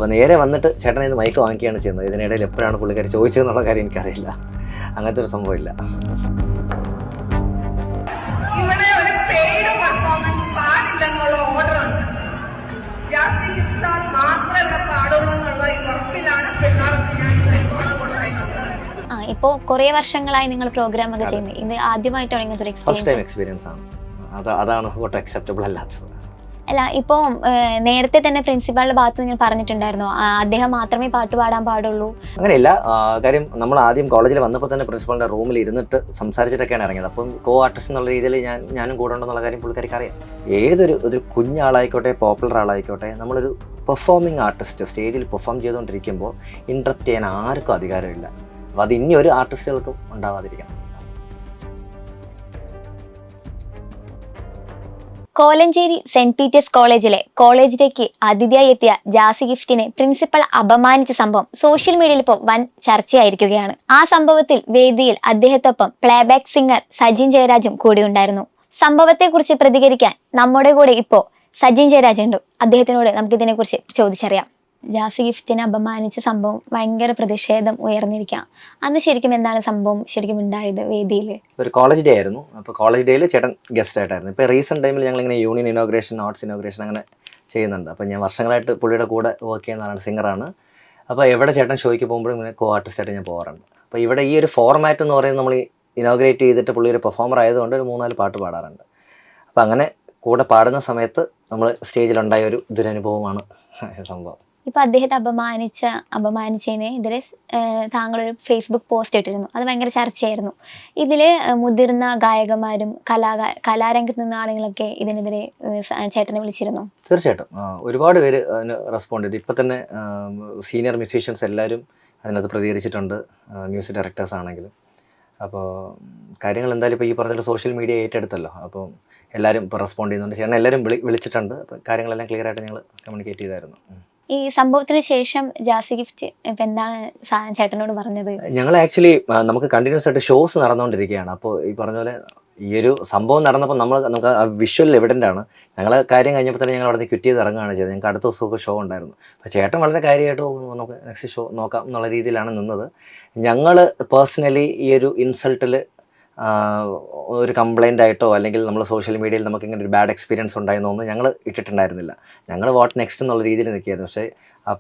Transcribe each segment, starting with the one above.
അപ്പോൾ നേരെ വന്നിട്ട് ചേട്ടൻ ഇത് മൈക്ക് വാങ്ങിക്കുകയാണ് ചെയ്യുന്നത്. ഇതിനിടയിൽ എപ്പോഴാണ് പുള്ളിക്കാരി ചോദിച്ചതെന്നുള്ള കാര്യം എനിക്കറിയില്ല. അങ്ങനത്തെ ഒരു സംഭവമില്ല. ഇവിടെ ഒരു പെയ്ഡ് പെർഫോമൻസ് പാടില്ലെന്നുള്ള ഓർഡർ ഉണ്ട്. ജാസി ഗിഫ്റ്റ് സാർ മാത്രമേ ഇവിടെ പാടുള്ളൂ എന്നുള്ള ഈ ഉറപ്പിലാണ് പിള്ളേർക്ക് ഞാൻ കൊണ്ടുപോയിട്ടുള്ളത്. ഇപ്പോ കുറെ വർഷങ്ങളായി നിങ്ങൾ പ്രോഗ്രാം ഒക്കെ ചെയ്യുന്നത്, ഇത് ആദ്യമായിട്ടാണ് ഇങ്ങനത്തെ ഒരു ഫസ്റ്റ് ടൈം എക്സ്പീരിയൻസ് ആണ്. അതാണ് ഒട്ടും അക്സെപ്റ്റബിൾ അല്ലാത്തത്. അല്ല, ഇപ്പോൾ നേരത്തെ തന്നെ പ്രിൻസിപ്പാളിന്റെ ഭാഗത്ത് നിങ്ങൾ പറഞ്ഞിട്ടുണ്ടായിരുന്നു അദ്ദേഹം മാത്രമേ പാട്ട് പാടാൻ പാടുള്ളൂ? അങ്ങനെയില്ല. കാര്യം നമ്മൾ ആദ്യം കോളേജിൽ വന്നപ്പോൾ തന്നെ പ്രിൻസിപ്പാളിന്റെ റൂമിൽ ഇരുന്നിട്ട് സംസാരിച്ചിട്ടൊക്കെയാണ് ഇറങ്ങിയത്. അപ്പം കോ ആർട്ടിസ്റ്റ് എന്നുള്ള രീതിയിൽ ഞാനും കൂടെ ഉണ്ടെന്നുള്ള കാര്യം പുള്ളിക്കാരിക്ക് അറിയാം. ഒരു കുഞ്ഞാളായിക്കോട്ടെ പോപ്പുലർ ആളായിക്കോട്ടെ, നമ്മളൊരു പെർഫോമിംഗ് ആർട്ടിസ്റ്റ് സ്റ്റേജിൽ പെർഫോം ചെയ്തുകൊണ്ടിരിക്കുമ്പോൾ ഇൻട്രപ്റ്റ് ചെയ്യാൻ ആർക്കും അധികാരമില്ല. അപ്പോൾ അത് ഇനി ഒരു ആർട്ടിസ്റ്റുകൾക്കും ഉണ്ടാവാതിരിക്കണം. കോലഞ്ചേരി സെന്റ് പീറ്റേഴ്സ് കോളേജിലെ കോളേജിലേക്ക് അതിഥിയായി എത്തിയ ജാസി ഗിഫ്റ്റിനെ പ്രിൻസിപ്പൽ അപമാനിച്ച സംഭവം സോഷ്യൽ മീഡിയയിൽ ഇപ്പോൾ വൻ ചർച്ചയായിരിക്കുകയാണ്. ആ സംഭവത്തിൽ വേദിയിൽ അദ്ദേഹത്തൊപ്പം പ്ലേബാക്ക് സിംഗർ സജിൻ ജയരാജും കൂടിയുണ്ടായിരുന്നു. സംഭവത്തെക്കുറിച്ച് പ്രതികരിക്കാൻ നമ്മുടെ കൂടെ ഇപ്പോൾ സജിൻ ജയരാജ് ഉണ്ട്. അദ്ദേഹത്തിനോട് നമുക്കിതിനെക്കുറിച്ച് ചോദിച്ചറിയാം. ജാസി ഗിഫ്റ്റിനെ അപമാനിച്ച സംഭവം ഭയങ്കര പ്രതിഷേധം ഉയർന്നിരിക്കാം. അന്ന് ശരിക്കും എന്താണ് സംഭവം ശരിക്കും ഉണ്ടായത് വേദിയിൽ? ഒരു കോളേജ് ഡേ ആയിരുന്നു. അപ്പോൾ കോളേജ് ഡേയിൽ ചേട്ടൻ ഗസ്റ്റ് ആയിട്ടായിരുന്നു. ഇപ്പോൾ റീസെൻറ്റ് ടൈമിൽ ഞങ്ങളിങ്ങനെ യൂണിയൻ ഇനോഗ്രേഷൻ, ആർട്സ് ഇനോഗ്രേഷൻ അങ്ങനെ ചെയ്യുന്നുണ്ട്. അപ്പോൾ ഞാൻ വർഷങ്ങളായിട്ട് പുള്ളിയുടെ കൂടെ വർക്ക് ചെയ്യുന്നതാണ്, സിംഗറാണ്. അപ്പോൾ എവിടെ ചേട്ടൻ ഷോയ്ക്ക് പോകുമ്പോഴും ഇങ്ങനെ കോ ആർട്ടിസ്റ്റായിട്ട് ഞാൻ പോകാറുണ്ട്. അപ്പോൾ ഇവിടെ ഈ ഒരു ഫോർമാറ്റ് എന്ന് പറയുന്നത് നമ്മൾ ഇനോഗ്രേറ്റ് ചെയ്തിട്ട് പുള്ളി ഒരു പെർഫോമർ ആയതുകൊണ്ട് ഒരു 3-4 പാട്ട് പാടാറുണ്ട്. അപ്പോൾ അങ്ങനെ കൂടെ പാടുന്ന സമയത്ത് നമ്മൾ സ്റ്റേജിലുണ്ടായ ഒരു ദുരനുഭവമാണ് സംഭവം. ഇപ്പൊ അദ്ദേഹത്തെ അപമാനിച്ചതിന് എതിരെ താങ്കളൊരു ഫേസ്ബുക്ക് പോസ്റ്റ് ഇട്ടിരുന്നു. അത് ഭയങ്കര ചർച്ചയായിരുന്നു. ഇതില് മുതിർന്ന ഗായകന്മാരും കലാരംഗത്ത് നിന്ന ആളുകളൊക്കെ ഇതിനെതിരെ ചേട്ടനെ വിളിച്ചിരുന്നു. തീർച്ചയായിട്ടും ഒരുപാട് പേര് അതിന് റെസ്പോണ്ട് ചെയ്തു. ഇപ്പം തന്നെ സീനിയർ മ്യൂസീഷ്യൻസ് എല്ലാവരും അതിനകത്ത് പ്രതികരിച്ചിട്ടുണ്ട്, മ്യൂസിക് ഡയറക്ടേഴ്സ് ആണെങ്കിലും. അപ്പോൾ കാര്യങ്ങൾ എന്തായാലും ഇപ്പോൾ ഈ പറഞ്ഞ സോഷ്യൽ മീഡിയ ഏറ്റെടുത്തല്ലോ. അപ്പോൾ എല്ലാവരും ഇപ്പോൾ റെസ്പോണ്ട് ചെയ്യുന്നുണ്ട്. ചേട്ടൻ എല്ലാവരും വിളിച്ചിട്ടുണ്ട്. അപ്പോൾ കാര്യങ്ങളെല്ലാം ക്ലിയർ ആയിട്ട് ഞങ്ങൾ കമ്മ്യൂണിക്കേറ്റ് ചെയ്തായിരുന്നു. ഈ സംഭവത്തിന് ശേഷം ജാസി ഗിഫ്റ്റ് ഇപ്പം എന്താണ് ചേട്ടനോട് പറഞ്ഞത്? ഞങ്ങൾ ആക്ച്വലി നമുക്ക് കണ്ടിന്യൂസ് ആയിട്ട് ഷോസ് നടന്നുകൊണ്ടിരിക്കുകയാണ്. അപ്പോൾ ഈ പറഞ്ഞ പോലെ ഈ ഒരു സംഭവം നടന്നപ്പോൾ നമുക്ക് ആ വിഷ്വൽ എവിഡൻ്റ് ആണ്. ഞങ്ങൾ കാര്യം കഴിഞ്ഞപ്പോൾ തന്നെ ഞങ്ങൾ അവിടെ നിന്ന് ക്വിറ്റ് ചെയ്ത് ഇറങ്ങുകയാണ് ചെയ്തത്. ഞങ്ങൾക്ക് അടുത്ത ദിവസമൊക്കെ ഷോ ഉണ്ടായിരുന്നു. അപ്പോൾ ചേട്ടൻ വളരെ കാര്യമായിട്ട് നമുക്ക് നെക്സ്റ്റ് ഷോ നോക്കാം എന്നുള്ള രീതിയിലാണ് നിന്നത്. ഞങ്ങൾ പേഴ്സണലി ഈ ഒരു ഇൻസൾട്ടിൽ ഒരു കംപ്ലൈൻ്റ് ആയിട്ടോ അല്ലെങ്കിൽ നമ്മൾ സോഷ്യൽ മീഡിയയിൽ നമുക്ക് ഇങ്ങനെ ഒരു ബാഡ് എക്സ്പീരിയൻസ് ഉണ്ടായിരുന്നൊന്നും ഞങ്ങൾ ഇട്ടിട്ടുണ്ടായിരുന്നില്ല. ഞങ്ങൾ വാട്ട് നെക്സ്റ്റ് എന്നുള്ള രീതിയിൽ നിൽക്കുകയായിരുന്നു. പക്ഷേ ആ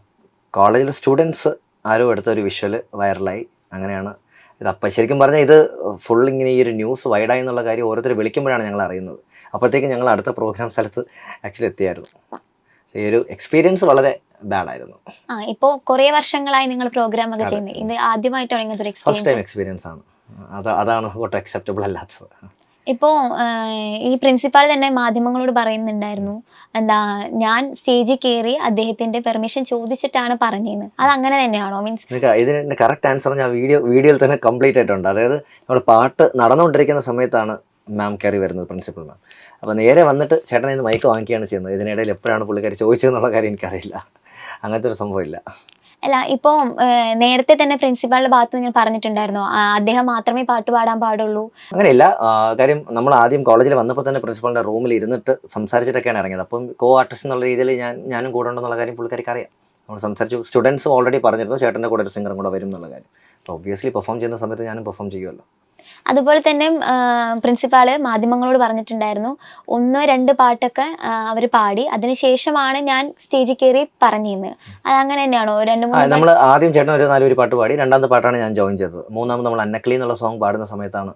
കോളേജിലെ സ്റ്റുഡൻസ് ആരോ എടുത്തൊരു വിഷ്വൽ വൈറലായി. അങ്ങനെയാണ് ഇത്. അപ്പം ശരിക്കും പറഞ്ഞാൽ ഇത് ഫുൾ ഇങ്ങനെ ഈ ഒരു ന്യൂസ് വൈഡായി എന്നുള്ള കാര്യം ഓരോരുത്തർ വിളിക്കുമ്പോഴാണ് ഞങ്ങൾ അറിയുന്നത്. അപ്പോഴത്തേക്കും ഞങ്ങൾ അടുത്ത പ്രോഗ്രാം സ്ഥലത്ത് ആക്ച്വലി എത്തിയായിരുന്നു. പക്ഷേ ഈ ഒരു എക്സ്പീരിയൻസ് വളരെ ബാഡായിരുന്നു. ഇപ്പോൾ കുറേ വർഷങ്ങളായി നിങ്ങൾ പ്രോഗ്രാം ഒക്കെ ചെയ്യുന്നത്, ഇത് ആദ്യമായിട്ടാണ് ഇങ്ങനത്തെ ഒരു ഫസ്റ്റ് ടൈം എക്സ്പീരിയൻസ് ആണ്. അതാണ് ഒട്ടും അക്സെപ്റ്റബിൾ അല്ലാത്തത്. ഇപ്പോൾ ഈ പ്രിൻസിപ്പാൾ തന്നെ മാധ്യമങ്ങളോട് പറയുന്നുണ്ടായിരുന്നു, ഞാൻ സ്റ്റേജിൽ കയറി അദ്ദേഹത്തിന്റെ പെർമിഷൻ ചോദിച്ചിട്ടാണ് പറഞ്ഞത്. അത് അങ്ങനെ തന്നെയാണോ? മീൻസ് ഇതിന്റെ കറക്റ്റ് ആൻസർ ഞാൻ വീഡിയോയിൽ തന്നെ കംപ്ലീറ്റ് ആയിട്ടുണ്ട്. അതായത് നമ്മൾ പാട്ട് നടന്നുകൊണ്ടിരിക്കുന്ന സമയത്താണ് മാം കയറി വരുന്നത്, പ്രിൻസിപ്പൽ മാം. അപ്പോൾ നേരെ വന്നിട്ട് ചേട്ടൻ ഇത് മൈക്ക് വാങ്ങിക്കുകയാണ് ചെയ്യുന്നത്. ഇതിനിടയിൽ എപ്പോഴാണ് പുള്ളിക്കാരി ചോദിച്ചതെന്നുള്ള കാര്യം എനിക്കറിയില്ല. അങ്ങനത്തെ ഒരു സംഭവമില്ല. അല്ല, ഇപ്പോൾ നേരത്തെ തന്നെ പ്രിൻസിപ്പാളിന്റെ ഭാഗത്ത് നിങ്ങൾ പറഞ്ഞിട്ടുണ്ടായിരുന്നു അദ്ദേഹം മാത്രമേ പാട്ട് പാടാൻ പാടുള്ളൂ? അങ്ങനെയില്ല. കാര്യം നമ്മൾ ആദ്യം കോളേജിൽ വന്നപ്പോൾ തന്നെ പ്രിൻസിപ്പാളിന്റെ റൂമിൽ ഇരുന്നിട്ട് സംസാരിച്ചിട്ടൊക്കെയാണ് ഇറങ്ങിയത്. അപ്പം കോ ആർട്ടിസ്റ്റ് എന്നുള്ള രീതിയിൽ ഞാനും കൂടെ ഉണ്ടെന്നുള്ള കാര്യം പുള്ളിക്കാരിക്ക് അറിയാം. നമ്മൾ സംസാരിച്ചു. സ്റ്റുഡൻസ് ഓൾറെഡി പറഞ്ഞിരുന്നു ചേട്ടൻ്റെ കൂടെ ഒരു സിംഗറും കൂടെ വരും എന്നുള്ള കാര്യം. അപ്പോൾ ഒബ്വിയസ്ലി പെർഫോം ചെയ്യുന്ന സമയത്ത് ഞാനും പെർഫോം ചെയ്യുമല്ലോ. അതുപോലെ തന്നെ പ്രിൻസിപ്പാള് മാധ്യമങ്ങളോട് പറഞ്ഞിട്ടുണ്ടായിരുന്നു 1-2 പാട്ടൊക്കെ അവർ പാടി, അതിനുശേഷമാണ് ഞാൻ സ്റ്റേജിൽ കയറി പറഞ്ഞിരുന്നത്. അത് അങ്ങനെ തന്നെയാണോ? 2-3 നമ്മൾ ആദ്യം ചേട്ടൻ ഒരു 4 പാട്ട് പാടി, രണ്ടാമത്തെ പാട്ടാണ് ഞാൻ ജോയിൻ ചെയ്തത്. മൂന്നാമത് നമ്മൾ അന്നക്കിളി എന്നുള്ള സോങ് പാടുന്ന സമയത്താണ്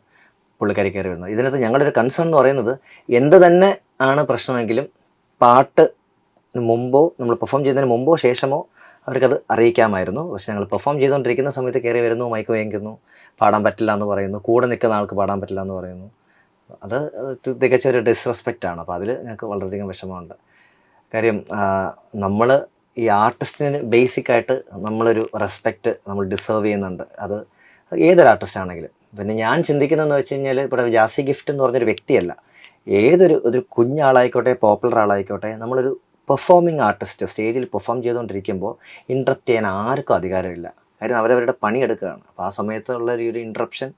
പുള്ളിക്കാരി കയറി വരുന്നത്. ഇതിനകത്ത് ഞങ്ങളുടെ ഒരു കൺസേൺ എന്ന് പറയുന്നത്, എന്ത് തന്നെ ആണ് പ്രശ്നമെങ്കിലും പാട്ട് മുമ്പോ നമ്മൾ പെർഫോം ചെയ്യുന്നതിന് മുമ്പോ ശേഷമോ അവർക്കത് അറിയിക്കാമായിരുന്നു. പക്ഷെ ഞങ്ങൾ പെർഫോം ചെയ്തുകൊണ്ടിരിക്കുന്ന സമയത്ത് കയറി വരുന്നു, മൈക്ക് വാങ്ങിക്കുന്നു, പാടാൻ പറ്റില്ല എന്ന് പറയുന്നു, കൂടെ നിൽക്കുന്ന ആൾക്ക് പാടാൻ പറ്റില്ല എന്ന് പറയുന്നു. അത് തികച്ച ഒരു ഡിസ്റെസ്പെക്റ്റ് ആണ്. അപ്പോൾ അതിൽ ഞങ്ങൾക്ക് വളരെയധികം വിഷമമുണ്ട്. കാര്യം നമ്മൾ ഈ ആർട്ടിസ്റ്റിന് ബേസിക്കായിട്ട് നമ്മളൊരു റെസ്പെക്റ്റ് നമ്മൾ ഡിസേർവ് ചെയ്യുന്നുണ്ട്. അത് ഏതൊരു ആർട്ടിസ്റ്റ് ആണെങ്കിലും. പിന്നെ ഞാൻ ചിന്തിക്കുന്നതെന്ന് വെച്ച് കഴിഞ്ഞാൽ, ഇപ്പോൾ ജാസി ഗിഫ്റ്റ് എന്ന് പറഞ്ഞൊരു വ്യക്തിയല്ല, ഒരു കുഞ്ഞാളായിക്കോട്ടെ പോപ്പുലർ ആളായിക്കോട്ടെ, നമ്മളൊരു പെർഫോമിംഗ് ആർട്ടിസ്റ്റ് സ്റ്റേജിൽ പെർഫോം ചെയ്തുകൊണ്ടിരിക്കുമ്പോൾ ഇൻട്രപ്റ്റ് ചെയ്യാൻ ആർക്കും അധികാരമില്ല. കാര്യം അവരവരുടെ പണിയെടുക്കുകയാണ്. അപ്പോൾ ആ സമയത്തുള്ള ഒരു ഇൻട്രപ്ഷൻ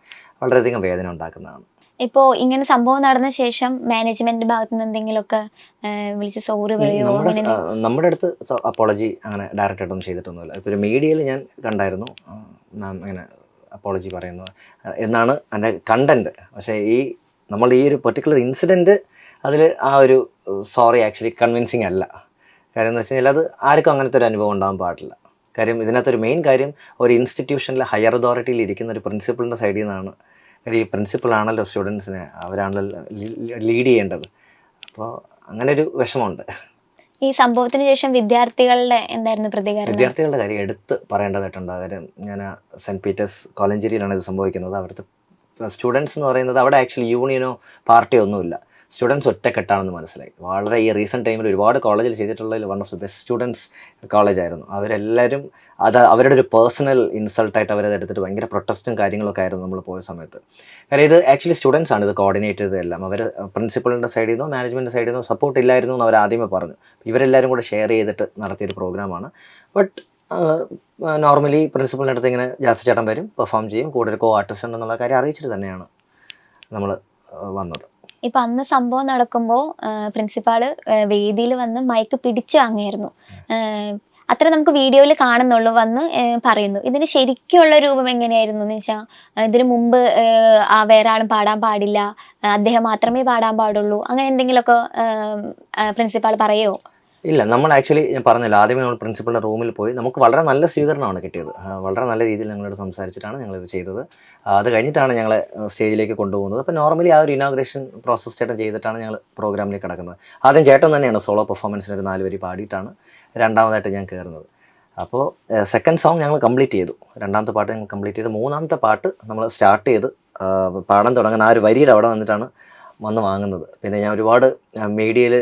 വളരെയധികം വേദന ഉണ്ടാക്കുന്നതാണ്. ഇപ്പോ ഇങ്ങനെ സംഭവം നടന്ന ശേഷം മാനേജ്മെന്റ് ഭാഗത്ത് നിന്ന് എന്തെങ്കിലുമൊക്കെ വിളിച്ച് സോറി പറയോ അങ്ങനെ നമ്മുടെ അടുത്ത് അപ്പോളജി അങ്ങനെ ഡയറക്റ്റ് ആയിട്ടൊന്നും ചെയ്തിട്ടൊന്നുമില്ല. ഇപ്പോൾ ഒരു മീഡിയയിൽ ഞാൻ കണ്ടായിരുന്നു മാം ഇങ്ങനെ അപ്പോളജി പറയുന്നു എന്നാണ് എൻ്റെ കണ്ടന്റ്. പക്ഷേ നമ്മൾ ഈ ഒരു പെർട്ടിക്കുലർ ഇൻസിഡൻറ്റ് അതിൽ ആ ഒരു സോറി ആക്ച്വലി കൺവിൻസിങ് അല്ല. കാര്യം എന്ന് വെച്ച് കഴിഞ്ഞാൽ അത് ആർക്കും അങ്ങനത്തെ ഒരു അനുഭവം ഉണ്ടാകാൻ പാടില്ല. കാര്യം ഇതിനകത്തൊരു മെയിൻ കാര്യം ഒരു ഇൻസ്റ്റിറ്റ്യൂഷനിലെ ഹയർ അതോറിറ്റിയിൽ ഇരിക്കുന്ന ഒരു പ്രിൻസിപ്പളിൻ്റെ സൈഡിൽ നിന്നാണ്. കാര്യം ഈ പ്രിൻസിപ്പളാണല്ലോ സ്റ്റുഡൻസിനെ, അവരാണല്ലോ ലീഡ് ചെയ്യേണ്ടത്. അപ്പോൾ അങ്ങനെ ഒരു വിഷമമുണ്ട്. ഈ സംഭവത്തിന് ശേഷം വിദ്യാർത്ഥികളുടെ എന്തായിരുന്നു പ്രതികരണം? വിദ്യാർത്ഥികളുടെ കാര്യം എടുത്ത് പറയേണ്ടതായിട്ടുണ്ട്. കാര്യം ഞാൻ സെൻറ്റ് പീറ്റേഴ്സ് കോളഞ്ചേരിയിലാണ് ഇത് സംഭവിക്കുന്നത്. അവിടുത്തെ സ്റ്റുഡൻസ് എന്ന് പറയുന്നത് അവിടെ ആക്ച്വലി യൂണിയനോ പാർട്ടിയോ ഒന്നുമില്ല. സ്റ്റുഡൻസ് ഒറ്റക്കെട്ടാണെന്ന് മനസ്സിലായി. വളരെ ഈ റീസെൻറ്റ് ടൈമിൽ ഒരുപാട് കോളേജിൽ ചെയ്തിട്ടുള്ളതിൽ one of the best students കോളേജായിരുന്നു. അവരെല്ലാവരും അവരുടെ ഒരു പേഴ്സണൽ ഇൻസൾട്ടായിട്ട് അവരത് എടുത്തിട്ട് ഭയങ്കര പ്രൊട്ടസ്റ്റും കാര്യങ്ങളൊക്കെ ആയിരുന്നു നമ്മൾ പോയ സമയത്ത്. കാര്യം ഇത് ആക്ച്വലി സ്റ്റുഡൻസ് ആണ് ഇത് കോർഡിനേറ്റ് ചെയ്തതെല്ലാം. അവർ പ്രിൻസിപ്പളിൻ്റെ സൈഡിൽ നിന്നോ മാനേജ്മെൻറ്റ് സൈഡിൽ നിന്നോ സപ്പോർട്ട് ഇല്ലായിരുന്നു എന്ന് അവർ ആദ്യമേ പറഞ്ഞു. ഇവരെല്ലാവരും കൂടെ ഷെയർ ചെയ്തിട്ട് നടത്തിയൊരു പ്രോഗ്രാമാണ്. ബട്ട് നോർമലി പ്രിൻസിപ്പളിൻ്റെ അടുത്ത് ഇങ്ങനെ ജാസി ചേട്ടൻ വരും, പെർഫോം ചെയ്യും, കൂടെ ഒരു കോ ആർട്ടിസ്റ്റ് ഉണ്ടെന്നുള്ള കാര്യം അറിയിച്ചിട്ട് തന്നെയാണ് നമ്മൾ വന്നത്. ഇപ്പൊ അന്ന് സംഭവം നടക്കുമ്പോൾ പ്രിൻസിപ്പാള് വേദിയിൽ വന്ന് മൈക്ക് പിടിച്ചു വാങ്ങിയായിരുന്നു. അത്ര നമുക്ക് വീഡിയോയിൽ കാണുന്നുള്ളൂ. വന്ന് പറയുന്നു. ഇതിന് ശരിക്കുള്ള രൂപം എങ്ങനെയായിരുന്നു എന്ന് വെച്ചാൽ ഇതിനു മുമ്പ് വേറെ ആളും പാടാൻ പാടില്ല, അദ്ദേഹം മാത്രമേ പാടാൻ പാടുള്ളൂ, അങ്ങനെ എന്തെങ്കിലുമൊക്കെ പ്രിൻസിപ്പാൾ പറയോ? ഇല്ല, നമ്മൾ ആക്ച്വലി ഞാൻ പറഞ്ഞില്ല, ആദ്യമേ നമ്മൾ പ്രിൻസിപ്പളിൻ്റെ റൂമിൽ പോയി നമുക്ക് വളരെ നല്ല സ്വീകരണമാണ് കിട്ടിയത്. വളരെ നല്ല രീതിയിൽ ഞങ്ങളോട് സംസാരിച്ചിട്ടാണ് ഞങ്ങളിത് ചെയ്തത്. അത് കഴിഞ്ഞിട്ടാണ് ഞങ്ങളെ സ്റ്റേജിലേക്ക് കൊണ്ടുപോകുന്നത്. അപ്പോൾ നോർമലി ആ ഒരു ഇനോഗ്രേഷൻ പ്രോസസ്സ് ചേട്ടൻ ചെയ്തിട്ടാണ് ഞങ്ങൾ പ്രോഗ്രാമിലേക്ക് കിടക്കുന്നത്. ആദ്യം ചേട്ടൻ തന്നെയാണ് സോളോ പെർഫോമൻസിന് ഒരു 4 വരി പാടിയിട്ടാണ് രണ്ടാമതായിട്ട് ഞാൻ കയറുന്നത്. അപ്പോൾ സെക്കൻഡ് സോങ് ഞങ്ങൾ കംപ്ലീറ്റ് ചെയ്തു, രണ്ടാമത്തെ പാട്ട് ഞങ്ങൾ കംപ്ലീറ്റ് ചെയ്തു. മൂന്നാമത്തെ പാട്ട് നമ്മൾ സ്റ്റാർട്ട് ചെയ്ത് പാടാൻ തുടങ്ങുന്ന ആ ഒരു വരിയുടെ അവിടെ വന്നിട്ടാണ് വന്ന് വാങ്ങുന്നത്. പിന്നെ ഞാൻ ഒരുപാട് മീഡിയയിൽ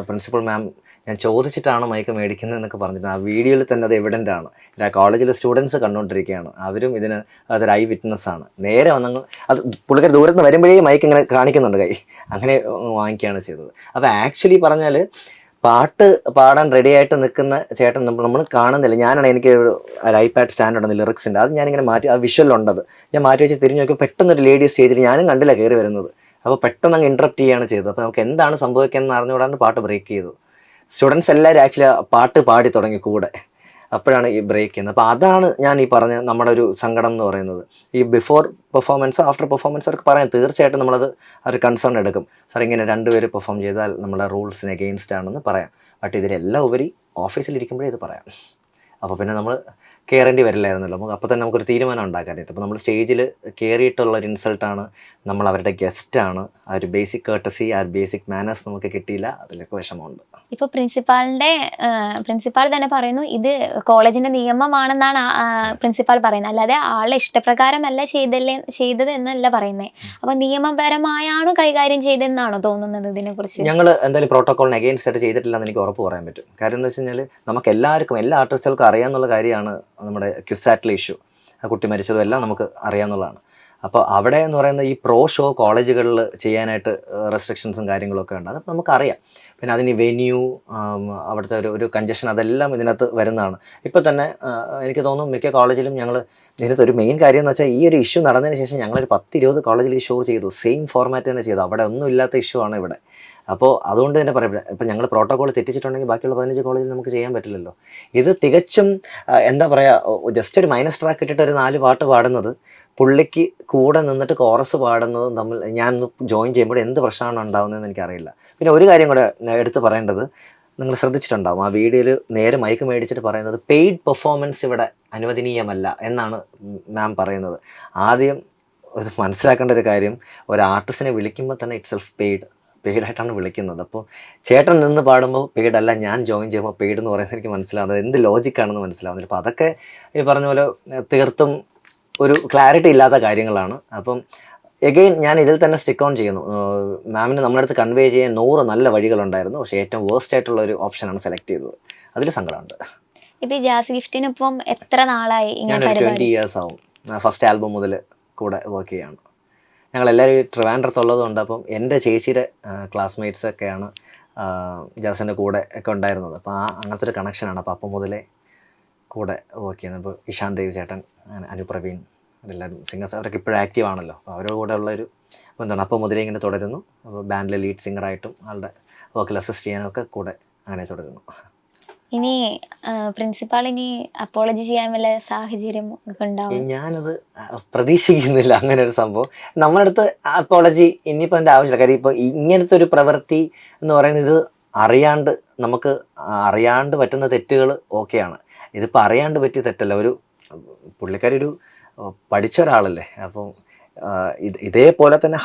പ്രിൻസിപ്പൽ മാം ഞാൻ ചോദിച്ചിട്ടാണ് മൈക്ക് മേടിക്കുന്നത് എന്നൊക്കെ പറഞ്ഞിട്ട് ആ വീഡിയോയിൽ തന്നെ അത് എവിഡൻ്റ് ആണ്. ആ കോളേജിലെ സ്റ്റുഡൻസ് കണ്ടുകൊണ്ടിരിക്കുകയാണ്, അവരും ഇതിന് അതൊരു ഐ വിറ്റ്നസ് ആണ്. നേരെ വന്നങ്ങ് അത് പുള്ളിക്കാർ ദൂരത്ത് നിന്ന് വരുമ്പോഴേ മൈക്ക് ഇങ്ങനെ കാണിക്കുന്നുണ്ട് കൈ, അങ്ങനെ വാങ്ങിക്കുകയാണ് ചെയ്തത്. അപ്പോൾ ആക്ച്വലി പറഞ്ഞാൽ പാട്ട് പാടാൻ റെഡി ആയിട്ട് നിൽക്കുന്ന ചേട്ടൻ നമ്മൾ കാണുന്നില്ല. ഞാനാണ് എനിക്ക് ഒരു ഐപാഡ് സ്റ്റാൻഡ് ഉണ്ടെന്ന് ലിറിക്സിൻ്റെ, അത് ഞാനിങ്ങനെ മാറ്റി ആ വിഷ്വലുണ്ടത് ഞാൻ മാറ്റി വെച്ച് തിരിഞ്ഞ് നോക്കി പെട്ടെന്നൊരു ലേഡി സ്റ്റേജിൽ ഞാനും കണ്ടില്ല കയറി വരുന്നത്. അപ്പോൾ പെട്ടെന്ന് അങ്ങ് ഇൻട്രപ്റ്റ് ചെയ്യുകയാണ് ചെയ്തത്. അപ്പോൾ നമുക്ക് എന്താണ് സംഭവിക്കുന്നത് അറിഞ്ഞുകൂടാണ്ട് പാട്ട് ബ്രേക്ക് ചെയ്തു. സ്റ്റുഡൻസ് എല്ലാവരും ആക്ച്വലി പാട്ട് പാടി തുടങ്ങി കൂടെ, അപ്പോഴാണ് ഈ ബ്രേക്ക് ചെയ്യുന്നത്. അപ്പോൾ അതാണ് ഞാൻ ഈ പറഞ്ഞ നമ്മുടെ ഒരു സങ്കടം എന്ന് പറയുന്നത്. ഈ ബിഫോർ പെർഫോമൻസ് ആഫ്റ്റർ പെർഫോമൻസ് അവർക്ക് പറയാം, തീർച്ചയായിട്ടും നമ്മളത് ഒരു കൺസേൺ എടുക്കും. സാർ ഇങ്ങനെ 2 പേര് പെർഫോം ചെയ്താൽ നമ്മുടെ റൂൾസിന് എഗെയിൻസ്റ്റ് ആണെന്ന് പറയാം. ബട്ട് ഇതിലെല്ലാം ഉപരി ഓഫീസിലിരിക്കുമ്പോഴേ ഇത് പറയാം. അപ്പോൾ പിന്നെ നമ്മൾ കയറേണ്ടി വരില്ലായിരുന്നല്ലോ. നമുക്ക് അപ്പോൾ തന്നെ നമുക്കൊരു തീരുമാനം ഉണ്ടാക്കാനായിട്ട്. അപ്പോൾ നമ്മൾ സ്റ്റേജിൽ കയറിയിട്ടുള്ളൊരു ഇൻസൾട്ടാണ്, നമ്മൾ അവരുടെ ഗസ്റ്റാണ്, ആ ഒരു ബേസിക് കേർട്ടസി, ആ ഒരു ബേസിക് മാനേഴ്സ് നമുക്ക് കിട്ടിയില്ല. അതിലൊക്കെ വിഷമമുണ്ട്. ഇപ്പോൾ പ്രിൻസിപ്പാൾ തന്നെ പറയുന്നു ഇത് കോളേജിന്റെ നിയമമാണെന്നാണ് പ്രിൻസിപ്പാൾ പറയുന്നത്, അല്ലാതെ ആളെ ഇഷ്ടപ്രകാരമല്ല ചെയ്തത് എന്നല്ല പറയുന്നത്. അപ്പോൾ നിയമപരമായാണ് കൈകാര്യം ചെയ്തതെന്നാണോ തോന്നുന്നത്? ഇതിനെക്കുറിച്ച് ഞങ്ങൾ എന്തായാലും പ്രോട്ടോക്കോളിന് അഗെയിൻസ്റ്റ് ആയിട്ട് ചെയ്തിട്ടില്ല എന്ന് എനിക്ക് ഉറപ്പ് പറയാൻ പറ്റും. കാര്യം എന്ന് വെച്ച് കഴിഞ്ഞാൽ നമുക്ക് എല്ലാവർക്കും, എല്ലാ ആർട്ടിസ്റ്റുകൾക്കും അറിയാമെന്നുള്ള കാര്യമാണ് നമ്മുടെ ക്യുസാറ്റിലെ ഇഷ്യൂ. ആ കുട്ടി മരിച്ചതും എല്ലാം നമുക്ക് അറിയാമെന്നുള്ളതാണ്. അപ്പോൾ അവിടെ എന്ന് പറയുന്നത് ഈ പ്രോ ഷോ കോളേജുകളിൽ ചെയ്യാനായിട്ട് റെസ്ട്രിക്ഷൻസും കാര്യങ്ങളൊക്കെ ഉണ്ട്, അതൊക്കെ നമുക്കറിയാം. പിന്നെ അതിന് വെന്യൂ, അവിടുത്തെ ഒരു കഞ്ചഷൻ, അതെല്ലാം ഇതിനകത്ത് വരുന്നതാണ്. ഇപ്പോൾ തന്നെ എനിക്ക് തോന്നുന്നു മിക്ക കോളേജിലും ഞങ്ങൾ ഇതിനകത്ത് ഒരു മെയിൻ കാര്യം എന്ന് വെച്ചാൽ ഈ ഒരു ഇഷ്യൂ നടന്നതിന് ശേഷം ഞങ്ങളൊരു 10-20 കോളേജിൽ ഈ ഷോ ചെയ്തു, സെയിം ഫോർമാറ്റ് തന്നെ ചെയ്തു. അവിടെ ഒന്നും ഇല്ലാത്ത ഇഷ്യൂ ആണ് ഇവിടെ. അപ്പോൾ അതുകൊണ്ട് തന്നെ പറയാം, ഇപ്പം ഞങ്ങൾ പ്രോട്ടോക്കോൾ തെറ്റിച്ചിട്ടുണ്ടെങ്കിൽ ബാക്കിയുള്ള 15 കോളേജിൽ നമുക്ക് ചെയ്യാൻ പറ്റില്ലല്ലോ. ഇത് തികച്ചും എന്താ പറയുക, ജസ്റ്റ് ഒരു മൈനസ് ട്രാക്ക് ഇട്ടിട്ട് ഒരു 4 പാട്ട് പാടുന്നത്, പുള്ളിക്ക് കൂടെ നിന്നിട്ട് കോറസ് പാടുന്നതും തമ്മിൽ ഞാൻ ജോയിൻ ചെയ്യുമ്പോൾ എന്ത് പ്രശ്നമാണ് ഉണ്ടാകുന്നതെന്ന് എനിക്കറിയില്ല. പിന്നെ ഒരു കാര്യം കൂടെ എടുത്ത് പറയേണ്ടത്, നിങ്ങൾ ശ്രദ്ധിച്ചിട്ടുണ്ടാവും ആ വീഡിയോയിൽ നേരെ മൈക്ക് മേടിച്ചിട്ട് പറയുന്നത് പെയ്ഡ് പെർഫോമൻസ് ഇവിടെ അനുവദനീയമല്ല എന്നാണ് മാം പറയുന്നത്. ആദ്യം മനസ്സിലാക്കേണ്ട ഒരു കാര്യം, ഒരു ആർട്ടിസ്റ്റിനെ വിളിക്കുമ്പോൾ തന്നെ ഇറ്റ് സെൽഫ് പെയ്ഡായിട്ടാണ് വിളിക്കുന്നത്. അപ്പോൾ ചേട്ടൻ നിന്ന് പാടുമ്പോൾ പെയ്ഡ് അല്ല, ഞാൻ ജോയിൻ ചെയ്യുമ്പോൾ പെയ്ഡ് എന്ന് പറയുന്നത് എനിക്ക് മനസ്സിലാവുന്നത് എന്ത് ലോജിക്കാണെന്ന് മനസ്സിലാവുന്നില്ല. അപ്പോൾ അതൊക്കെ ഈ പറഞ്ഞ പോലെ തീർത്തും ഒരു ക്ലാരിറ്റി ഇല്ലാത്ത കാര്യങ്ങളാണ്. അപ്പം എഗെയിൻ ഞാൻ ഇതിൽ തന്നെ സ്റ്റിക്ക് ഓൺ ചെയ്യുന്നു. മാമിന് നമ്മുടെ അടുത്ത് കൺവേ ചെയ്യാൻ 100 നല്ല വഴികളുണ്ടായിരുന്നു, പക്ഷേ ഏറ്റവും വേസ്റ്റ് ആയിട്ടുള്ള ഒരു ഓപ്ഷനാണ് സെലക്ട് ചെയ്തത്. അതിൽ സങ്കടമുണ്ട്. ഇപ്പോൾ ഈ ജാസ് ഗിഫ്റ്റിനൊപ്പം എത്ര നാളായി? ഞാനൊരു 20 years ആവും. ഫസ്റ്റ് ആൽബം മുതൽ കൂടെ വർക്ക് ചെയ്യാണ്. ഞങ്ങളെല്ലാവരും ട്രിവാൻഡ്രത്തുള്ളതുകൊണ്ട് അപ്പം എൻ്റെ ചേച്ചിയുടെ ക്ലാസ്മേറ്റ്സൊക്കെയാണ് ജാസിൻ്റെ കൂടെ ഒക്കെ ഉണ്ടായിരുന്നത്. അപ്പോൾ അങ്ങനത്തെ ഒരു കണക്ഷനാണ്. അപ്പോൾ അപ്പം മുതലേ കൂടെ വർക്ക് ചെയ്യുന്നത്. ഇപ്പോൾ ഇഷാൻ ദേവ് ചേട്ടൻ, അനുപ്രവീൺ, എല്ലാവരും സിംഗേഴ്സ്, അവരൊക്കെ ഇപ്പോഴും ആക്റ്റീവ് ആണല്ലോ. അപ്പോൾ അവരുടെ കൂടെ ഉള്ളൊരു അപ്പോൾ എന്താണ് അപ്പോൾ മുതലേ ഇങ്ങനെ തുടരുന്നു. അപ്പോൾ ബാൻഡിലെ ലീഡ് സിംഗറായിട്ടും ആളുടെ വോക്കൽ അസിസ്റ്റ് ചെയ്യാനും ഒക്കെ കൂടെ അങ്ങനെ തുടരുന്നു. ഇനി പ്രിൻസിപ്പാൾ ഇനി അപ്പോളജി ചെയ്യാൻ വല്ല സാഹചര്യം ഒക്കെ ഉണ്ടാവും? ഞാനത് പ്രതീക്ഷിക്കുന്നില്ല അങ്ങനെ ഒരു സംഭവം. നമ്മുടെ അടുത്ത് അപ്പോളജി ഇനിയിപ്പോൾ അതിൻ്റെ ആവശ്യമില്ല. കാര്യം ഇപ്പോൾ ഇങ്ങനത്തെ ഒരു പ്രവൃത്തി എന്ന് പറയുന്നത് ഇത് അറിയാണ്ട് നമുക്ക് അറിയാണ്ട് പറ്റുന്ന തെറ്റുകൾ ഓക്കെയാണ്. ഇതിപ്പോൾ അറിയാണ്ട് പറ്റിയ തെറ്റല്ല. ഒരു പുള്ളിക്കാരി ഒരു പഠിച്ച ഒരാളല്ലേ. അപ്പം ഇതേപോലെ തന്നെ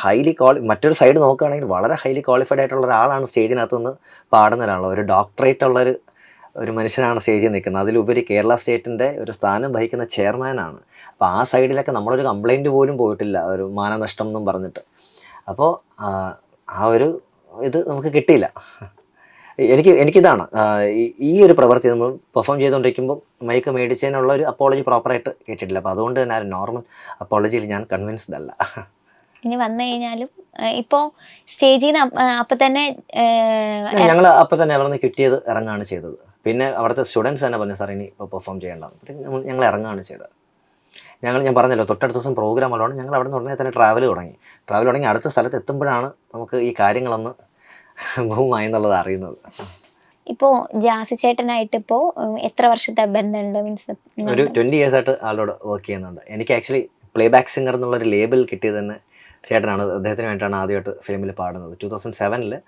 മറ്റൊരു സൈഡ് നോക്കുകയാണെങ്കിൽ വളരെ ഹൈലി ക്വാളിഫൈഡ് ആയിട്ടുള്ള ഒരാളാണ് സ്റ്റേജിനകത്ത് നിന്ന് പാടുന്ന ഒരാൾ. ഒരു ഡോക്ടറേറ്റ് ഉള്ളൊരു മനുഷ്യനാണ് സ്റ്റേജിൽ നിൽക്കുന്നത്. അതിലുപരി കേരള സ്റ്റേറ്റിൻ്റെ ഒരു സ്ഥാനം വഹിക്കുന്ന ചെയർമാനാണ്. അപ്പോൾ ആ സൈഡിലൊക്കെ നമ്മളൊരു കംപ്ലൈൻറ്റ് പോലും പോയിട്ടില്ല, ഒരു മാനനഷ്ടം എന്നും പറഞ്ഞിട്ട്. അപ്പോൾ ആ ഒരു ഇത് നമുക്ക് കിട്ടിയില്ല. എനിക്കിതാണ് ഈ ഒരു പ്രവൃത്തി നമ്മൾ പെർഫോം ചെയ്തുകൊണ്ടിരിക്കുമ്പോൾ മൈക്ക് മേടിച്ചതിനുള്ള ഒരു അപ്പോളജി പ്രോപ്പറായിട്ട് കേട്ടിട്ടില്ല. അപ്പോൾ അതുകൊണ്ട് തന്നെ ആ ഒരു നോർമൽ അപ്പോളജിയിൽ ഞാൻ കൺവിൻസ്ഡ് അല്ല. ഇനി വന്നു കഴിഞ്ഞാലും ഇപ്പോൾ സ്റ്റേജിൽ നിന്ന് അപ്പം തന്നെ ഞങ്ങൾ അപ്പം തന്നെ അവിടെ നിന്ന് ക്വിറ്റ് ചെയ്ത് ഇറങ്ങുകയാണ് ചെയ്തത്. പിന്നെ അവിടുത്തെ സ്റ്റുഡൻസ് തന്നെ പറഞ്ഞു, സാർ ഇനി ഇപ്പോൾ പെർഫോം ചെയ്യേണ്ടത്. ഞങ്ങൾ ഇറങ്ങുകയാണ് ചെയ്തത്. ഞാൻ പറഞ്ഞല്ലോ തൊട്ടടുത്ത ദിവസം പ്രോഗ്രാം ഉള്ളതാണ്. ഞങ്ങൾ അവിടെ നിന്ന് ഉടനെ തന്നെ ട്രാവൽ തുടങ്ങി അടുത്ത സ്ഥലത്ത് എത്തുമ്പോഴാണ് നമുക്ക് ഈ കാര്യങ്ങളൊന്ന് ഭൂമായി എന്നുള്ളത് അറിയുന്നത്. ഇപ്പോൾ ജാസി ചേട്ടനായിട്ട് ഇപ്പോൾ എത്ര വർഷത്തെ ബന്ധമുണ്ട്? മീൻസ് ഒരു 20 years ആയിട്ട് ആളോട് വർക്ക് ചെയ്യുന്നുണ്ട്. എനിക്ക് ആക്ച്വലി പ്ലേ ബാക്ക് സിംഗർ എന്നുള്ളൊരു ലേബിൾ കിട്ടിയത് തന്നെ ചേട്ടനാണ്. അദ്ദേഹത്തിന് വേണ്ടിയിട്ടാണ് ആദ്യമായിട്ട് ഫിലിമിൽ പാടുന്നത്. 2007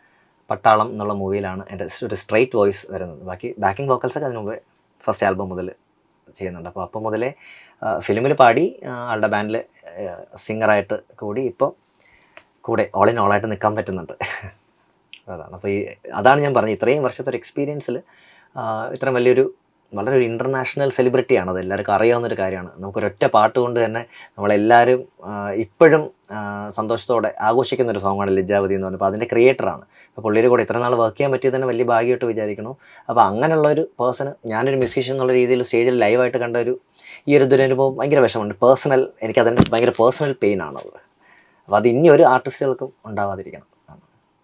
പട്ടാളം എന്നുള്ള മൂവിയിലാണ് എൻ്റെ ഒരു സ്ട്രൈറ്റ് വോയിസ് വരുന്നത്. ബാക്കി ബാക്കിംഗ് വോക്കൽസൊക്കെ അതിന് മുമ്പേ ഫസ്റ്റ് ആൽബം മുതൽ ചെയ്യുന്നുണ്ട്. അപ്പോൾ അപ്പം മുതലേ ഫിലിമിൽ പാടി ആളുടെ ബാൻഡിൽ സിംഗറായിട്ട് കൂടി ഇപ്പോൾ കൂടെ ഓൾ ഇൻ ഓളായിട്ട് നിൽക്കാൻ പറ്റുന്നുണ്ട്. അതാണ്. അപ്പോൾ അതാണ് ഞാൻ പറഞ്ഞത്, ഇത്രയും വർഷത്തെ ഒരു എക്സ്പീരിയൻസിൽ ഇത്രയും വളരെ ഒരു ഇൻ്റർനാഷണൽ സെലിബ്രിറ്റിയാണ്. അത് എല്ലാവർക്കും അറിയാവുന്നൊരു കാര്യമാണ്. നമുക്കൊരൊറ്റ പാട്ട് കൊണ്ട് തന്നെ നമ്മളെല്ലാവരും ഇപ്പോഴും സന്തോഷത്തോടെ ആഘോഷിക്കുന്ന ഒരു സോങ്ങാണ് ലജ്ജാവതി എന്ന് പറഞ്ഞപ്പോൾ അതിൻ്റെ ക്രിയേറ്ററാണ്. അപ്പോൾ പുള്ളിയുടെ കൂടെ ഇത്ര നാൾ വർക്ക് ചെയ്യാൻ പറ്റിയത് തന്നെ വലിയ ഭാഗ്യമായിട്ട് വിചാരിക്കണം. അപ്പോൾ അങ്ങനെയുള്ളൊരു പേഴ്സണ് ഞാനൊരു മ്യൂസീഷ്യൻ എന്നുള്ള രീതിയിൽ സ്റ്റേജിൽ ലൈവായിട്ട് കണ്ട ഈ ഒരു ദുരനുഭവം ഭയങ്കര വിഷമമുണ്ട്. എനിക്കതിൻ്റെ ഭയങ്കര പേഴ്സണൽ പെയിനാണത്. അപ്പോൾ അത് ഇനി ഒരു ആർട്ടിസ്റ്റുകൾക്കും ഉണ്ടാവാതിരിക്കണം.